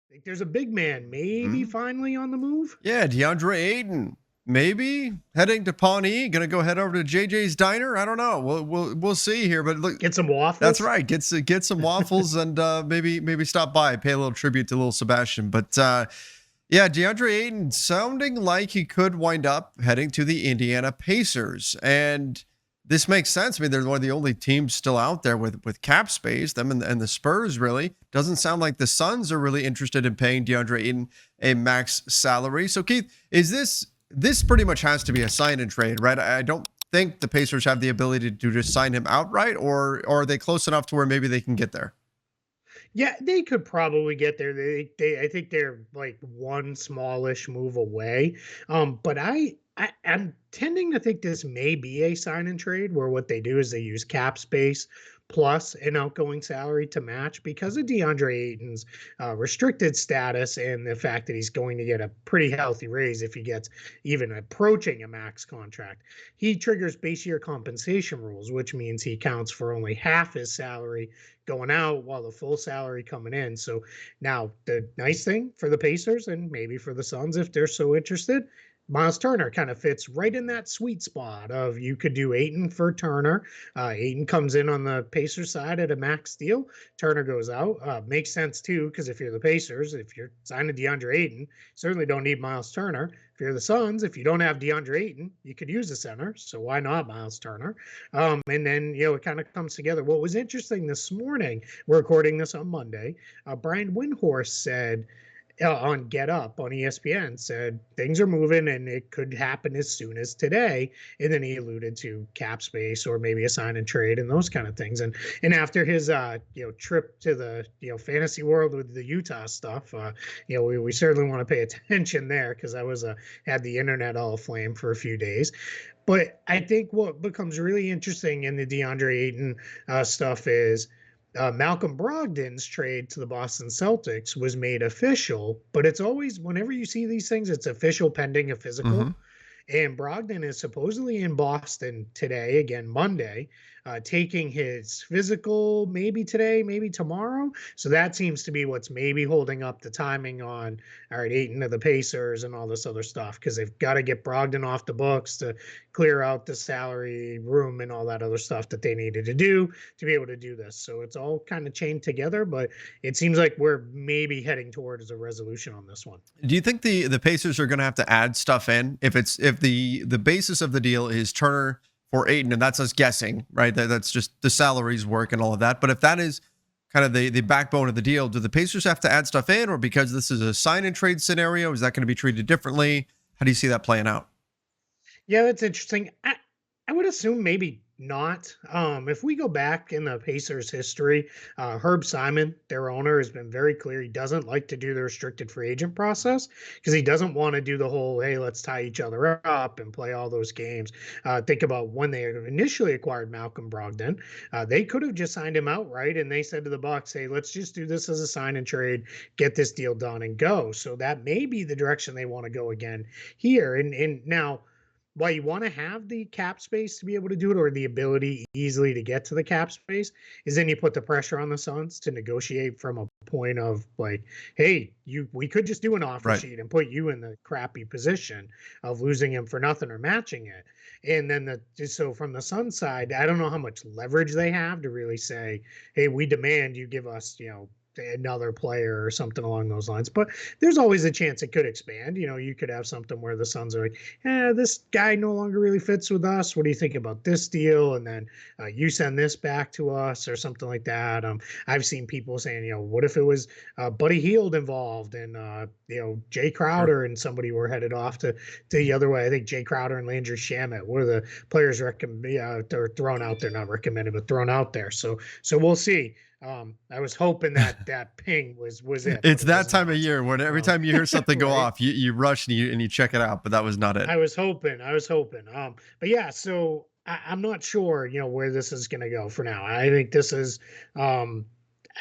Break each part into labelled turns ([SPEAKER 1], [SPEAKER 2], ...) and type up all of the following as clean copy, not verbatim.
[SPEAKER 1] Think there's a big man maybe
[SPEAKER 2] Hmm?
[SPEAKER 1] finally on the move?
[SPEAKER 2] Yeah, Deandre Ayton. Maybe heading to Pawnee, gonna go head over to JJ's Diner. I don't know. We'll see here. But look,
[SPEAKER 1] Get some
[SPEAKER 2] that's
[SPEAKER 1] waffles?
[SPEAKER 2] right. Get some waffles and maybe stop by, pay a little tribute to little Sebastian. But yeah, DeAndre Ayton sounding like he could wind up heading to the Indiana Pacers, and this makes sense. I mean, they're one of the only teams still out there with cap space. Them and the Spurs really doesn't sound like the Suns are really interested in paying DeAndre Ayton a max salary. So Keith, is this pretty much has to be a sign and trade, right? I don't think the Pacers have the ability to just sign him outright, or are they close enough to where maybe they can get there?
[SPEAKER 1] Yeah, they could probably get there. I think they're like one smallish move away. But I'm tending to think this may be a sign and trade where what they do is they use cap space plus an outgoing salary to match because of DeAndre Ayton's restricted status and the fact that he's going to get a pretty healthy raise if he gets even approaching a max contract. He triggers base year compensation rules, which means he counts for only half his salary going out while the full salary coming in. So now the nice thing for the Pacers and maybe for the Suns, if they're so interested, Miles Turner kind of fits right in that sweet spot of you could do Ayton for Turner. Ayton comes in on the Pacers side at a max deal. Turner goes out. Makes sense too, because if you're the Pacers, if you're signing DeAndre Ayton, certainly don't need Miles Turner. If you're the Suns, if you don't have DeAndre Ayton, you could use a center. So why not Miles Turner? And then, it kind of comes together. What was interesting this morning, we're recording this on Monday, Brian Windhorst said on Get Up on ESPN, said things are moving and it could happen as soon as today. And then he alluded to cap space or maybe a sign and trade and those kind of things. And after his trip to the fantasy world with the Utah stuff, we certainly want to pay attention there because I was had the internet all aflame for a few days. But I think what becomes really interesting in the DeAndre Ayton stuff is Malcolm Brogdon's trade to the Boston Celtics was made official, but it's always, whenever you see these things, it's official pending a
[SPEAKER 2] Mm-hmm.
[SPEAKER 1] physical. And Brogdon is supposedly in Boston today, again, Monday, taking his physical maybe today, maybe tomorrow. So that seems to be what's maybe holding up the timing on, all right, Ayton of the Pacers and all this other stuff, because they've got to get Brogdon off the books to clear out the salary room and all that other stuff that they needed to do to be able to do this. So it's all kind of chained together, but it seems like we're maybe heading towards a resolution on this one.
[SPEAKER 2] Do you think the Pacers are going to have to add stuff in if the basis of the deal is Turner for Ayton, and that's us guessing, right? That's just the salaries work and all of that. But if that is kind of the backbone of the deal, do the Pacers have to add stuff in, or because this is a sign and trade scenario, is that going to be treated differently? How do you see that playing out?
[SPEAKER 1] Yeah, that's interesting. I would assume maybe not. If we go back in the Pacers' history, Herb Simon, their owner, has been very clear he doesn't like to do the restricted free agent process because he doesn't want to do the whole, hey, let's tie each other up and play all those games. Think about when they initially acquired Malcolm Brogdon. They could have just signed him outright, and they said to the Bucks, hey, let's just do this as a sign and trade, get this deal done and go. So that may be the direction they want to go again here. And now, why you want to have the cap space to be able to do it or the ability easily to get to the cap space is then you put the pressure on the Suns to negotiate from a point of like, hey, we could just do an offer
[SPEAKER 2] Right.
[SPEAKER 1] sheet and put you in the crappy position of losing him for nothing or matching it. And then so from the Sun side, I don't know how much leverage they have to really say, hey, we demand you give us, another player or something along those lines. But there's always a chance it could expand. You could have something where the Suns are like, this guy no longer really fits with us. What do you think about this deal? And then you send this back to us or something like that. I've seen people saying, what if it was Buddy Hield involved and, Jay
[SPEAKER 2] Sure.
[SPEAKER 1] Crowder and somebody were headed off to the other way. I think Jay Crowder and Landry Shamet were the players they're thrown out there, not recommended, but thrown out there. So we'll see. I was hoping that ping was it, but
[SPEAKER 2] It's
[SPEAKER 1] it
[SPEAKER 2] that
[SPEAKER 1] was
[SPEAKER 2] time of
[SPEAKER 1] not.
[SPEAKER 2] year when every time you hear something go
[SPEAKER 1] Right.
[SPEAKER 2] off, you rush and you check it out, but that was not it.
[SPEAKER 1] I was hoping. But yeah, so I'm not sure, where this is going to go for now. I think this is, um,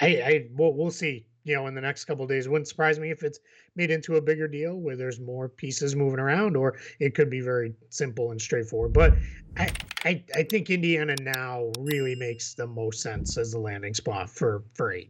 [SPEAKER 1] we'll see, in the next couple of days. Wouldn't surprise me if it's made into a bigger deal where there's more pieces moving around, or it could be very simple and straightforward. But I, I think Indiana now really makes the most sense as the landing spot for Ayton.